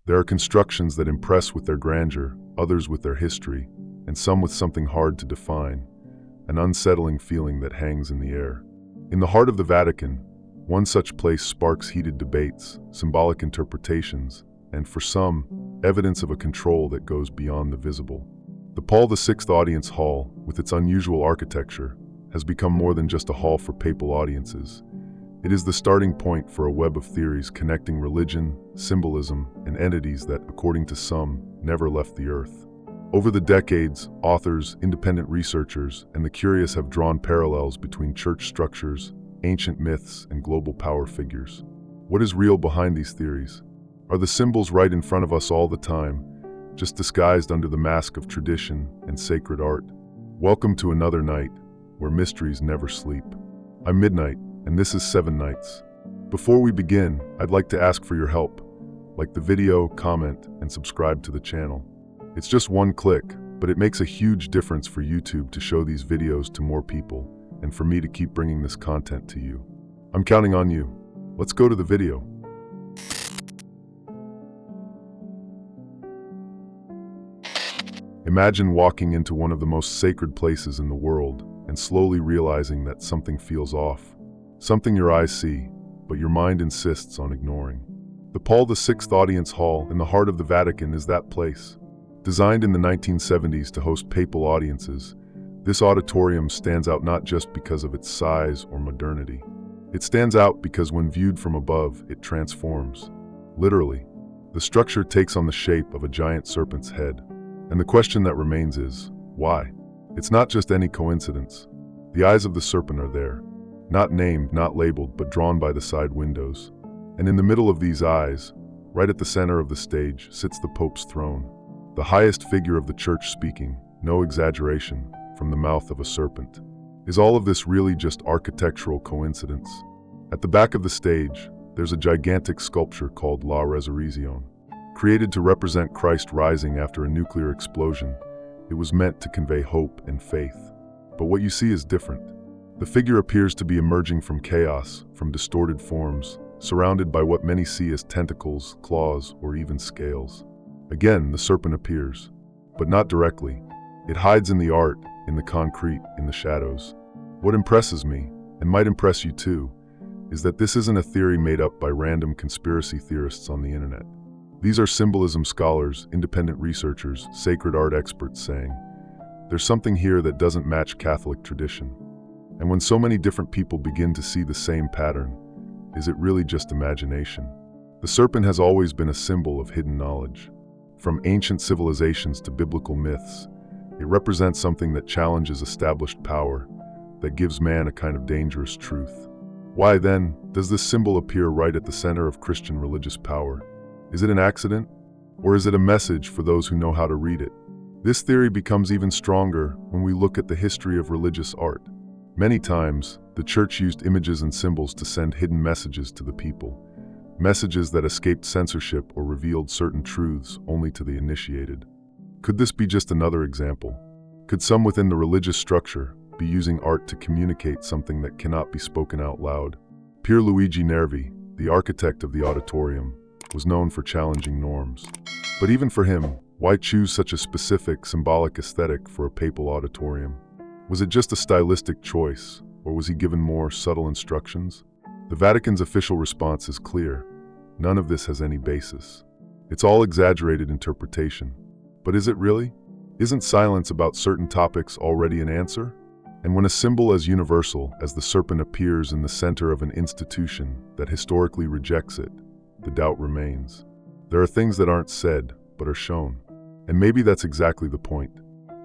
There are constructions that impress with their grandeur, others with their history, and some with something hard to define, an unsettling feeling that hangs in the air. In the heart of the Vatican, one such place sparks heated debates, symbolic interpretations, and for some, evidence of a control that goes beyond the visible. The Paul VI Audience Hall, with its unusual architecture, has become more than just a hall for papal audiences. It is the starting point for a web of theories connecting religion, symbolism, and entities that, according to some, never left the earth. Over the decades, authors, independent researchers, and the curious have drawn parallels between church structures, ancient myths, and global power figures. What is real behind these theories? Are the symbols right in front of us all the time, just disguised under the mask of tradition and sacred art? Welcome to another night, where mysteries never sleep. I'm Midnight, and this is 7 Nights. Before we begin, I'd like to ask for your help. Like the video, comment, and subscribe to the channel. It's just one click, but it makes a huge difference for YouTube to show these videos to more people, and for me to keep bringing this content to you. I'm counting on you. Let's go to the video. Imagine walking into one of the most sacred places in the world and slowly realizing that something feels off. Something your eyes see, but your mind insists on ignoring. The Paul VI Audience Hall in the heart of the Vatican is that place. Designed in the 1970s to host papal audiences, this auditorium stands out not just because of its size or modernity. It stands out because when viewed from above, it transforms. Literally, the structure takes on the shape of a giant serpent's head. And the question that remains is, why? It's not just any coincidence. The eyes of the serpent are there. Not named, not labeled, but drawn by the side windows. And in the middle of these eyes, right at the center of the stage, sits the Pope's throne. The highest figure of the church speaking, no exaggeration, from the mouth of a serpent. Is all of this really just architectural coincidence? At the back of the stage, there's a gigantic sculpture called La Resurrection. Created to represent Christ rising after a nuclear explosion, it was meant to convey hope and faith. But what you see is different. The figure appears to be emerging from chaos, from distorted forms, surrounded by what many see as tentacles, claws, or even scales. Again, the serpent appears, but not directly. It hides in the art, in the concrete, in the shadows. What impresses me, and might impress you too, is that this isn't a theory made up by random conspiracy theorists on the internet. These are symbolism scholars, independent researchers, sacred art experts saying, there's something here that doesn't match Catholic tradition. And when so many different people begin to see the same pattern, is it really just imagination? The serpent has always been a symbol of hidden knowledge. From ancient civilizations to biblical myths, it represents something that challenges established power, that gives man a kind of dangerous truth. Why then does this symbol appear right at the center of Christian religious power? Is it an accident? Or is it a message for those who know how to read it? This theory becomes even stronger when we look at the history of religious art. Many times, the church used images and symbols to send hidden messages to the people. Messages that escaped censorship or revealed certain truths only to the initiated. Could this be just another example? Could some within the religious structure be using art to communicate something that cannot be spoken out loud? Pierluigi Nervi, the architect of the auditorium, was known for challenging norms. But even for him, why choose such a specific, symbolic aesthetic for a papal auditorium? Was it just a stylistic choice, or was he given more subtle instructions? The Vatican's official response is clear. None of this has any basis. It's all exaggerated interpretation. But is it really? Isn't silence about certain topics already an answer? And when a symbol as universal as the serpent appears in the center of an institution that historically rejects it, the doubt remains. There are things that aren't said, but are shown. And maybe that's exactly the point.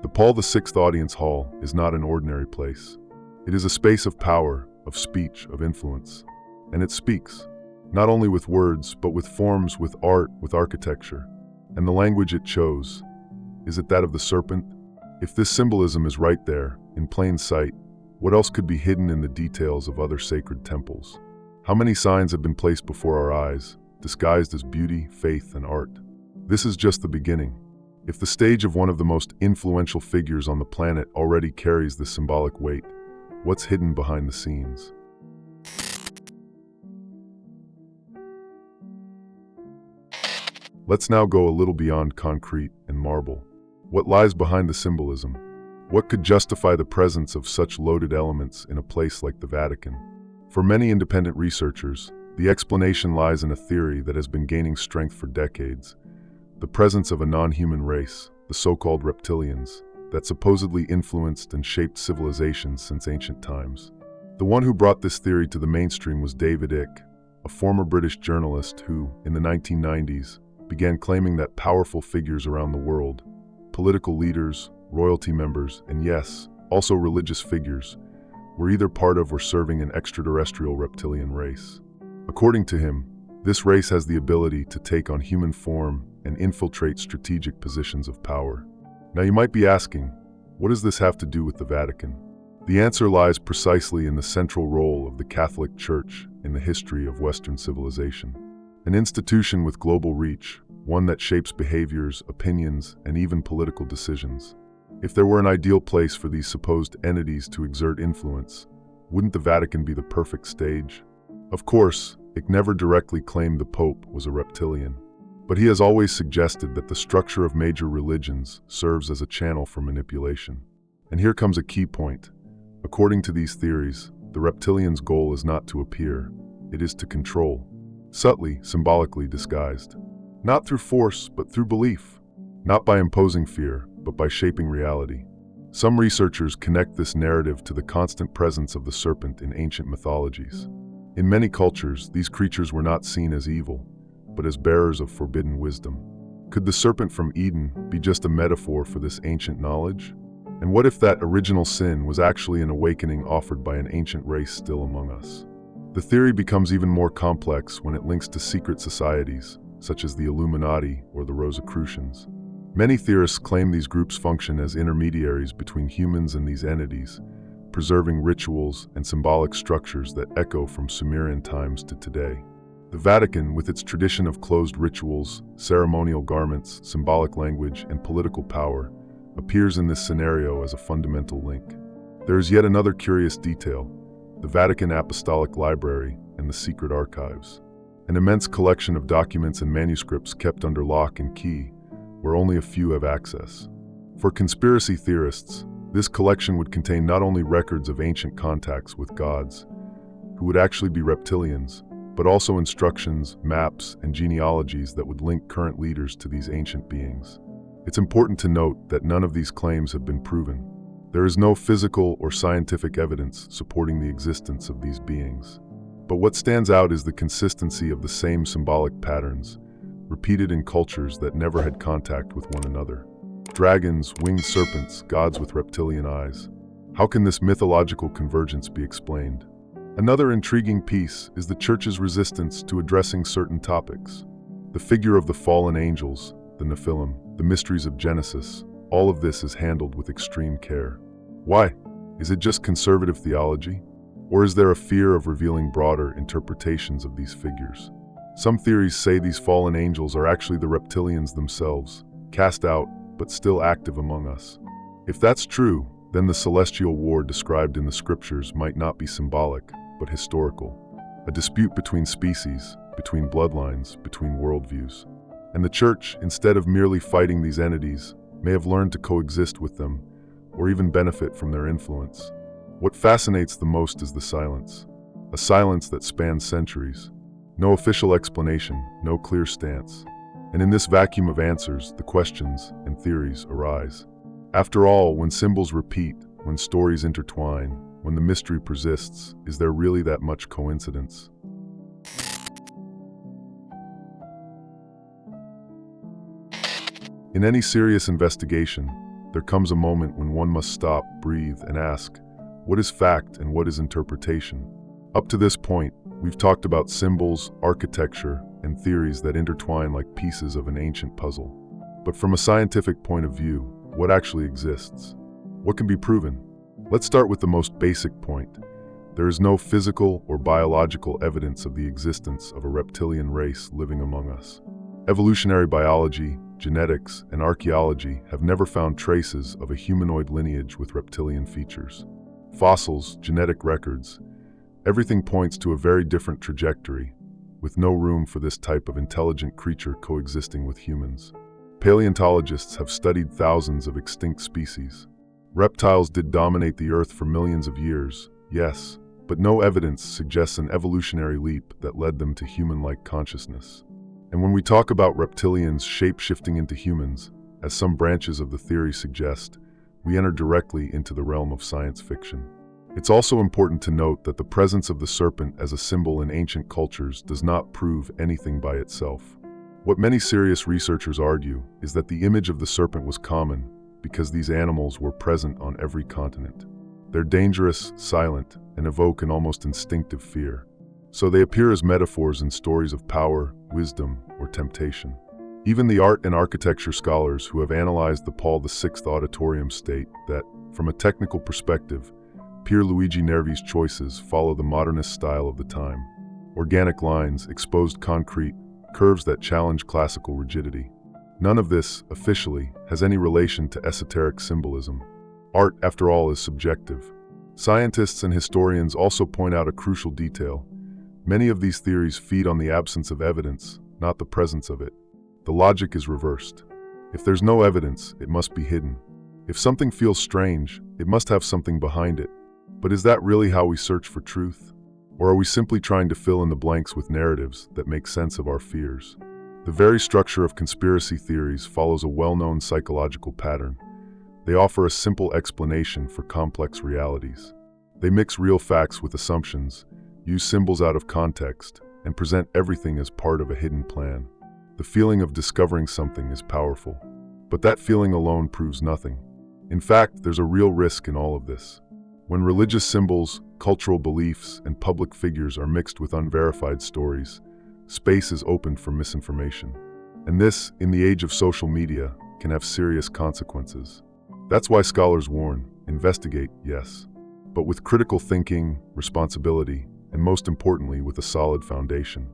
The Paul VI Audience Hall is not an ordinary place. It is a space of power, of speech, of influence. And it speaks, not only with words, but with forms, with art, with architecture. And the language it chose, is it that of the serpent? If this symbolism is right there, in plain sight, what else could be hidden in the details of other sacred temples? How many signs have been placed before our eyes, disguised as beauty, faith, and art? This is just the beginning. If the stage of one of the most influential figures on the planet already carries this symbolic weight, what's hidden behind the scenes? Let's now go a little beyond concrete and marble. What lies behind the symbolism? What could justify the presence of such loaded elements in a place like the Vatican? For many independent researchers, the explanation lies in a theory that has been gaining strength for decades: the presence of a non-human race, the so-called reptilians, that supposedly influenced and shaped civilizations since ancient times. The one who brought this theory to the mainstream was David Icke, a former British journalist who, in the 1990s, began claiming that powerful figures around the world, political leaders, royalty members, and yes, also religious figures, were either part of or serving an extraterrestrial reptilian race. According to him, this race has the ability to take on human form and infiltrate strategic positions of power. Now you might be asking, what does this have to do with the Vatican? The answer lies precisely in the central role of the Catholic Church in the history of Western civilization. An institution with global reach, one that shapes behaviors, opinions, and even political decisions. If there were an ideal place for these supposed entities to exert influence, wouldn't the Vatican be the perfect stage? Of course, Icke never directly claimed the Pope was a reptilian, but he has always suggested that the structure of major religions serves as a channel for manipulation. And here comes a key point. According to these theories, the reptilians' goal is not to appear, it is to control, subtly, symbolically disguised. Not through force, but through belief. Not by imposing fear, but by shaping reality. Some researchers connect this narrative to the constant presence of the serpent in ancient mythologies. In many cultures, these creatures were not seen as evil, but as bearers of forbidden wisdom. Could the serpent from Eden be just a metaphor for this ancient knowledge? And what if that original sin was actually an awakening offered by an ancient race still among us? The theory becomes even more complex when it links to secret societies, such as the Illuminati or the Rosicrucians. Many theorists claim these groups function as intermediaries between humans and these entities, preserving rituals and symbolic structures that echo from Sumerian times to today. The Vatican, with its tradition of closed rituals, ceremonial garments, symbolic language, and political power, appears in this scenario as a fundamental link. There is yet another curious detail: the Vatican Apostolic Library and the secret archives. An immense collection of documents and manuscripts kept under lock and key, where only a few have access. For conspiracy theorists, this collection would contain not only records of ancient contacts with gods, who would actually be reptilians, but also instructions, maps, and genealogies that would link current leaders to these ancient beings. It's important to note that none of these claims have been proven. There is no physical or scientific evidence supporting the existence of these beings. But what stands out is the consistency of the same symbolic patterns, repeated in cultures that never had contact with one another. Dragons, winged serpents, gods with reptilian eyes. How can this mythological convergence be explained? Another intriguing piece is the Church's resistance to addressing certain topics. The figure of the fallen angels, the Nephilim, the mysteries of Genesis, all of this is handled with extreme care. Why? Is it just conservative theology? Or is there a fear of revealing broader interpretations of these figures? Some theories say these fallen angels are actually the reptilians themselves, cast out, but still active among us. If that's true, then the celestial war described in the scriptures might not be symbolic, but historical. A dispute between species, between bloodlines, between worldviews. And the Church, instead of merely fighting these entities, may have learned to coexist with them, or even benefit from their influence. What fascinates the most is the silence. A silence that spans centuries. No official explanation, no clear stance. And in this vacuum of answers, the questions and theories arise. After all, when symbols repeat, when stories intertwine, when the mystery persists, is there really that much coincidence? In any serious investigation, there comes a moment when one must stop, breathe, and ask, what is fact and what is interpretation? Up to this point, we've talked about symbols, architecture, and theories that intertwine like pieces of an ancient puzzle. But from a scientific point of view, what actually exists? What can be proven? Let's start with the most basic point. There is no physical or biological evidence of the existence of a reptilian race living among us. Evolutionary biology, genetics, and archaeology have never found traces of a humanoid lineage with reptilian features. Fossils, genetic records, everything points to a very different trajectory, with no room for this type of intelligent creature coexisting with humans. Paleontologists have studied thousands of extinct species. Reptiles did dominate the Earth for millions of years, yes, but no evidence suggests an evolutionary leap that led them to human-like consciousness. And when we talk about reptilians shape-shifting into humans, as some branches of the theory suggest, we enter directly into the realm of science fiction. It's also important to note that the presence of the serpent as a symbol in ancient cultures does not prove anything by itself. What many serious researchers argue is that the image of the serpent was common because these animals were present on every continent. They're dangerous, silent, and evoke an almost instinctive fear. So they appear as metaphors in stories of power, wisdom, or temptation. Even the art and architecture scholars who have analyzed the Paul VI auditorium state that, from a technical perspective, Pierluigi Nervi's choices follow the modernist style of the time. Organic lines, exposed concrete, curves that challenge classical rigidity. None of this, officially, has any relation to esoteric symbolism. Art, after all, is subjective. Scientists and historians also point out a crucial detail. Many of these theories feed on the absence of evidence, not the presence of it. The logic is reversed. If there's no evidence, it must be hidden. If something feels strange, it must have something behind it. But is that really how we search for truth? Or are we simply trying to fill in the blanks with narratives that make sense of our fears? The very structure of conspiracy theories follows a well-known psychological pattern. They offer a simple explanation for complex realities. They mix real facts with assumptions, use symbols out of context, and present everything as part of a hidden plan. The feeling of discovering something is powerful, but that feeling alone proves nothing. In fact, there's a real risk in all of this. When religious symbols, cultural beliefs, and public figures are mixed with unverified stories, space is opened for misinformation. And this, in the age of social media, can have serious consequences. That's why scholars warn, investigate, yes, but with critical thinking, responsibility, and most importantly, with a solid foundation.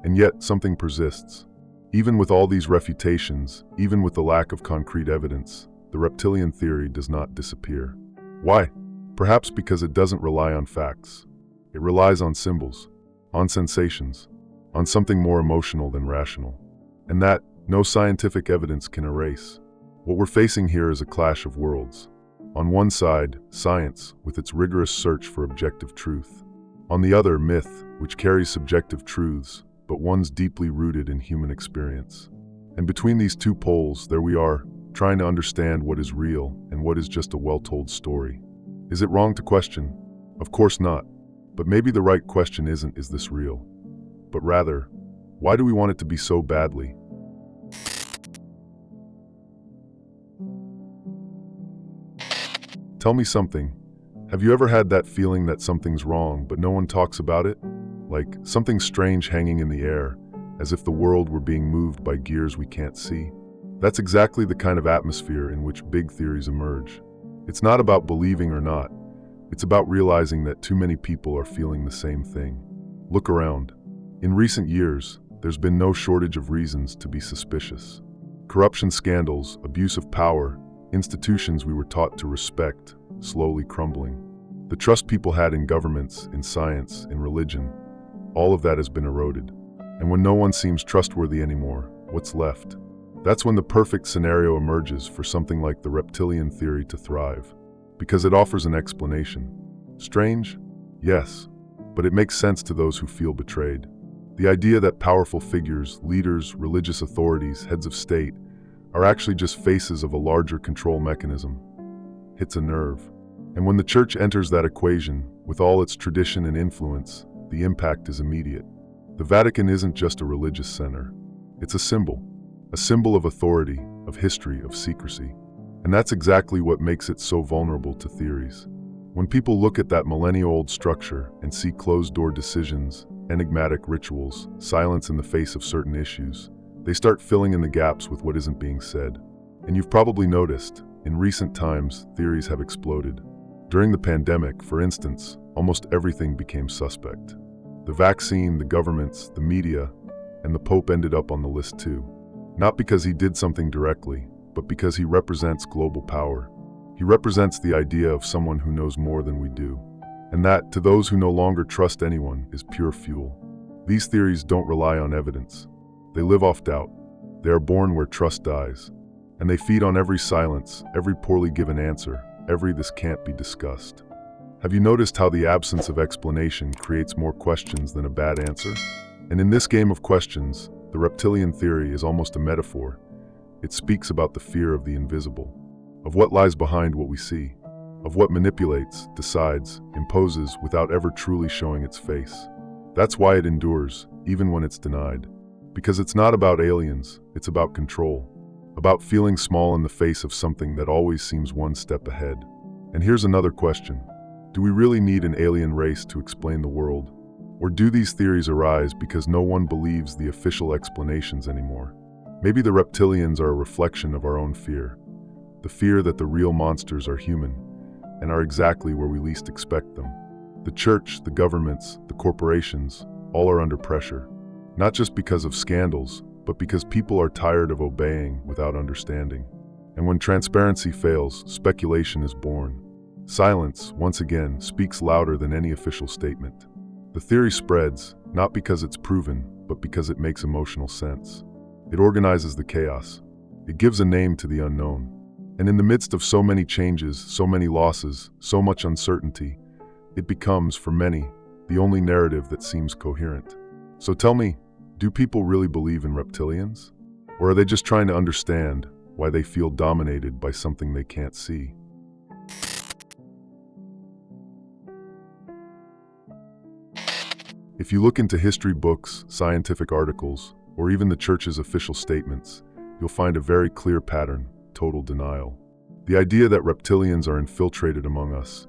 And yet, something persists. Even with all these refutations, even with the lack of concrete evidence, the reptilian theory does not disappear. Why? Perhaps because it doesn't rely on facts. It relies on symbols, on sensations, on something more emotional than rational. And that, no scientific evidence can erase. What we're facing here is a clash of worlds. On one side, science, with its rigorous search for objective truth. On the other, myth, which carries subjective truths, but ones deeply rooted in human experience. And between these two poles, there we are, trying to understand what is real and what is just a well-told story. Is it wrong to question? Of course not. But maybe the right question isn't, is this real? But rather, why do we want it to be so badly? Tell me something. Have you ever had that feeling that something's wrong, but no one talks about it? Like something strange hanging in the air, as if the world were being moved by gears we can't see? That's exactly the kind of atmosphere in which big theories emerge. It's not about believing or not. It's about realizing that too many people are feeling the same thing. Look around. In recent years, there's been no shortage of reasons to be suspicious. Corruption scandals, abuse of power, institutions we were taught to respect, slowly crumbling. The trust people had in governments, in science, in religion, all of that has been eroded. And when no one seems trustworthy anymore, what's left? That's when the perfect scenario emerges for something like the reptilian theory to thrive. Because it offers an explanation. Strange? Yes. But it makes sense to those who feel betrayed. The idea that powerful figures, leaders, religious authorities, heads of state, are actually just faces of a larger control mechanism hits a nerve. And when the church enters that equation, with all its tradition and influence, the impact is immediate. The Vatican isn't just a religious center. It's a symbol of authority, of history, of secrecy. And that's exactly what makes it so vulnerable to theories. When people look at that millennia-old structure and see closed-door decisions, enigmatic rituals, silence in the face of certain issues, they start filling in the gaps with what isn't being said. And you've probably noticed, in recent times, theories have exploded. During the pandemic, for instance, almost everything became suspect. The vaccine, the governments, the media, and the Pope ended up on the list too. Not because he did something directly, but because he represents global power. He represents the idea of someone who knows more than we do. And that, to those who no longer trust anyone, is pure fuel. These theories don't rely on evidence. They live off doubt. They are born where trust dies. And they feed on every silence, every poorly given answer, every "this can't be discussed." Have you noticed how the absence of explanation creates more questions than a bad answer? And in this game of questions, the reptilian theory is almost a metaphor. It speaks about the fear of the invisible, of what lies behind what we see, of what manipulates, decides, imposes without ever truly showing its face. That's why it endures, even when it's denied. Because it's not about aliens, it's about control, about feeling small in the face of something that always seems one step ahead. And here's another question. Do we really need an alien race to explain the world? Or do these theories arise because no one believes the official explanations anymore? Maybe the reptilians are a reflection of our own fear, the fear that the real monsters are human and are exactly where we least expect them. The church, the governments, the corporations, all are under pressure, not just because of scandals, but because people are tired of obeying without understanding. And when transparency fails, speculation is born. Silence, once again, speaks louder than any official statement. The theory spreads, not because it's proven, but because it makes emotional sense. It organizes the chaos. It gives a name to the unknown. And in the midst of so many changes, so many losses, so much uncertainty, it becomes, for many, the only narrative that seems coherent. So tell me, do people really believe in reptilians? Or are they just trying to understand why they feel dominated by something they can't see? If you look into history books, scientific articles, or even the church's official statements, you'll find a very clear pattern: total denial. The idea that reptilians are infiltrated among us,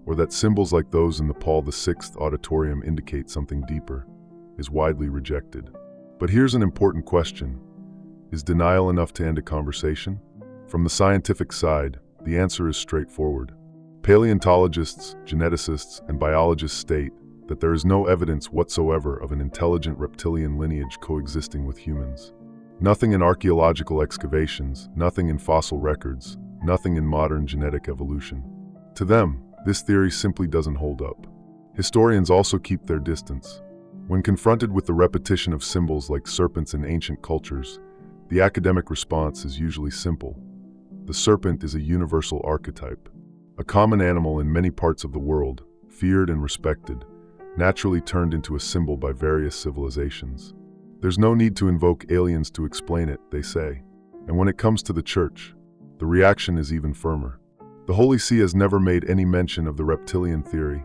or that symbols like those in the Paul VI auditorium indicate something deeper, is widely rejected. But here's an important question. Is denial enough to end a conversation? From the scientific side, the answer is straightforward. Paleontologists, geneticists, and biologists state that there is no evidence whatsoever of an intelligent reptilian lineage coexisting with humans. Nothing in archaeological excavations, nothing in fossil records, nothing in modern genetic evolution. To them, this theory simply doesn't hold up. Historians also keep their distance. When confronted with the repetition of symbols like serpents in ancient cultures, the academic response is usually simple. The serpent is a universal archetype, a common animal in many parts of the world, feared and respected, naturally turned into a symbol by various civilizations. There's no need to invoke aliens to explain it, they say. And when it comes to the church, the reaction is even firmer. The Holy See has never made any mention of the reptilian theory,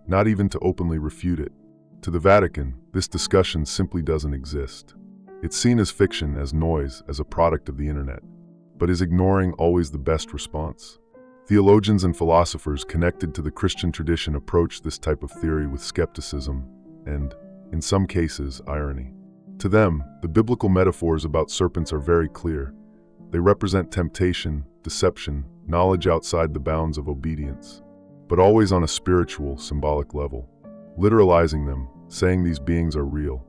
not even to openly refute it. To the Vatican, this discussion simply doesn't exist. It's seen as fiction, as noise, as a product of the internet. But is ignoring always the best response? Theologians and philosophers connected to the Christian tradition approach this type of theory with skepticism and, in some cases, irony. To them, the biblical metaphors about serpents are very clear. They represent temptation, deception, knowledge outside the bounds of obedience, but always on a spiritual, symbolic level. Literalizing them, saying these beings are real,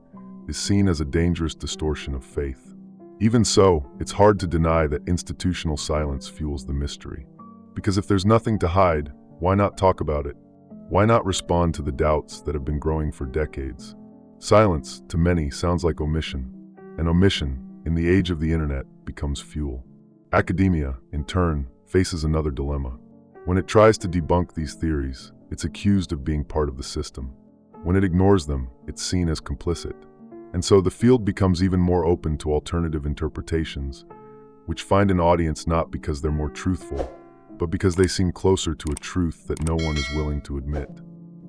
is seen as a dangerous distortion of faith. Even so, it's hard to deny that institutional silence fuels the mystery. Because if there's nothing to hide, why not talk about it? Why not respond to the doubts that have been growing for decades? Silence, to many, sounds like omission. And omission, in the age of the internet, becomes fuel. Academia, in turn, faces another dilemma. When it tries to debunk these theories, it's accused of being part of the system. When it ignores them, it's seen as complicit. And so the field becomes even more open to alternative interpretations, which find an audience not because they're more truthful, but because they seem closer to a truth that no one is willing to admit.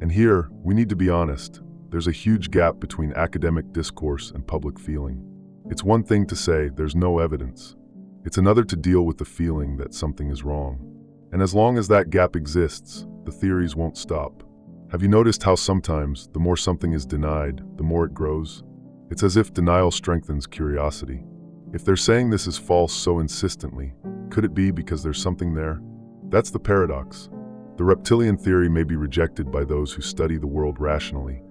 And here, we need to be honest. There's a huge gap between academic discourse and public feeling. It's one thing to say there's no evidence. It's another to deal with the feeling that something is wrong. And as long as that gap exists, the theories won't stop. Have you noticed how sometimes, the more something is denied, the more it grows? It's as if denial strengthens curiosity. If they're saying this is false so insistently, could it be because there's something there? That's the paradox. The reptilian theory may be rejected by those who study the world rationally,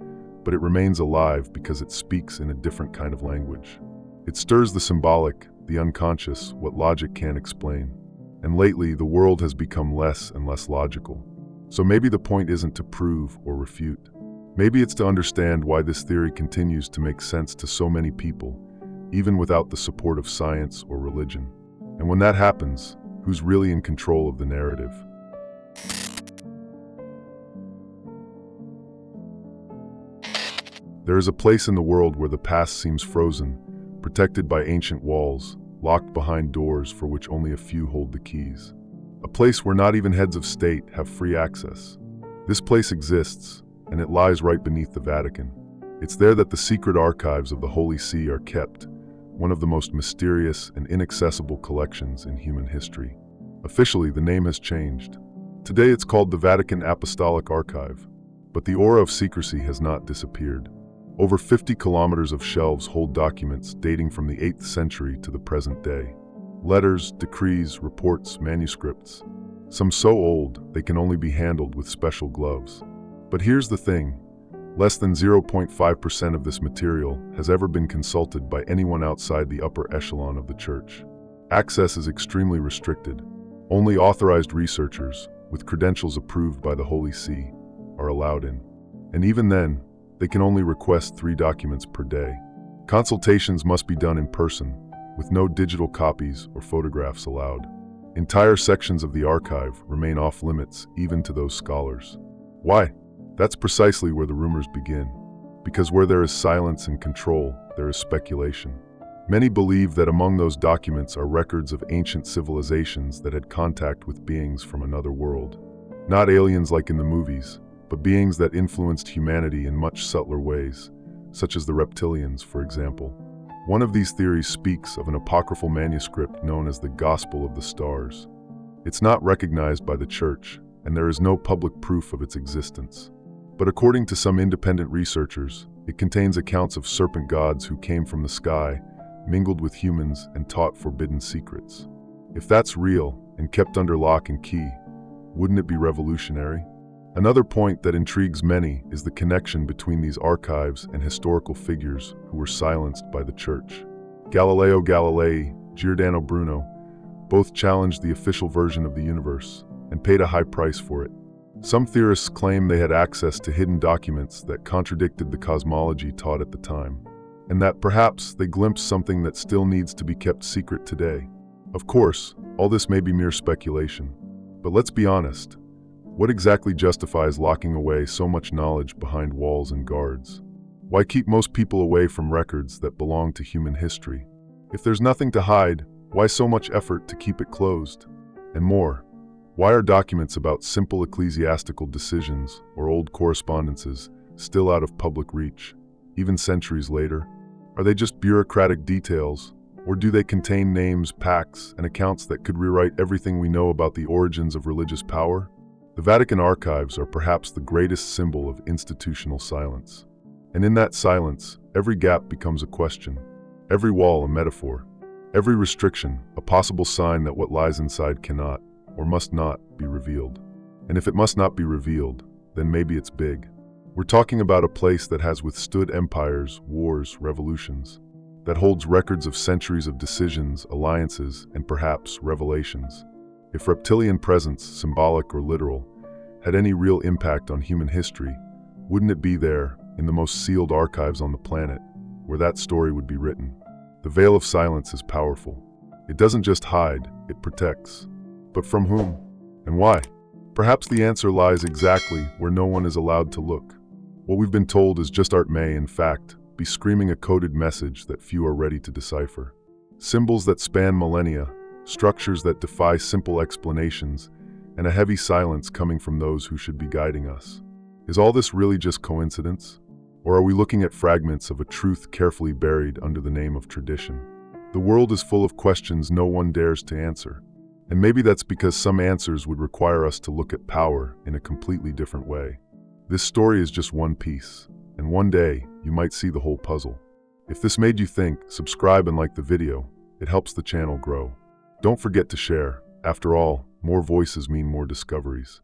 but it remains alive because it speaks in a different kind of language. It stirs the symbolic, the unconscious, what logic can't explain. And lately, the world has become less and less logical. So maybe the point isn't to prove or refute. Maybe it's to understand why this theory continues to make sense to so many people, even without the support of science or religion. And when that happens, who's really in control of the narrative? There is a place in the world where the past seems frozen, protected by ancient walls, locked behind doors for which only a few hold the keys. A place where not even heads of state have free access. This place exists, and it lies right beneath the Vatican. It's there that the secret archives of the Holy See are kept, one of the most mysterious and inaccessible collections in human history. Officially, the name has changed. Today it's called the Vatican Apostolic Archive, but the aura of secrecy has not disappeared. Over 50 kilometers of shelves hold documents dating from the 8th century to the present day. Letters, decrees, reports, manuscripts. Some so old, they can only be handled with special gloves. But here's the thing. Less than 0.5% of this material has ever been consulted by anyone outside the upper echelon of the Church. Access is extremely restricted. Only authorized researchers, with credentials approved by the Holy See, are allowed in. And even then, they can only request 3 documents per day. Consultations must be done in person, with no digital copies or photographs allowed. Entire sections of the archive remain off limits even to those scholars. Why? That's precisely where the rumors begin. Because where there is silence and control, there is speculation. Many believe that among those documents are records of ancient civilizations that had contact with beings from another world. Not aliens like in the movies, but beings that influenced humanity in much subtler ways, such as the Reptilians, for example. One of these theories speaks of an apocryphal manuscript known as the Gospel of the Stars. It's not recognized by the Church, and there is no public proof of its existence. But according to some independent researchers, it contains accounts of serpent gods who came from the sky, mingled with humans, and taught forbidden secrets. If that's real and kept under lock and key, wouldn't it be revolutionary? Another point that intrigues many is the connection between these archives and historical figures who were silenced by the Church. Galileo Galilei, Giordano Bruno, both challenged the official version of the universe and paid a high price for it. Some theorists claim they had access to hidden documents that contradicted the cosmology taught at the time, and that perhaps they glimpsed something that still needs to be kept secret today. Of course, all this may be mere speculation, but let's be honest. What exactly justifies locking away so much knowledge behind walls and guards? Why keep most people away from records that belong to human history? If there's nothing to hide, why so much effort to keep it closed? And more, why are documents about simple ecclesiastical decisions or old correspondences still out of public reach, even centuries later? Are they just bureaucratic details, or do they contain names, pacts, and accounts that could rewrite everything we know about the origins of religious power? The Vatican archives are perhaps the greatest symbol of institutional silence. And in that silence, every gap becomes a question, every wall a metaphor, every restriction a possible sign that what lies inside cannot, or must not, be revealed. And if it must not be revealed, then maybe it's big. We're talking about a place that has withstood empires, wars, revolutions, that holds records of centuries of decisions, alliances, and perhaps revelations. If reptilian presence, symbolic or literal, had any real impact on human history, wouldn't it be there, in the most sealed archives on the planet, where that story would be written? The veil of silence is powerful. It doesn't just hide, it protects. But from whom? And why? Perhaps the answer lies exactly where no one is allowed to look. What we've been told is just art may, in fact, be screaming a coded message that few are ready to decipher. Symbols that span millennia, structures that defy simple explanations, and a heavy silence coming from those who should be guiding us. Is all this really just coincidence? Or are we looking at fragments of a truth carefully buried under the name of tradition? The world is full of questions no one dares to answer. And maybe that's because some answers would require us to look at power in a completely different way. This story is just one piece, and one day you might see the whole puzzle. If this made you think, subscribe and like the video. It helps the channel grow. Don't forget to share. After all, more voices mean more discoveries.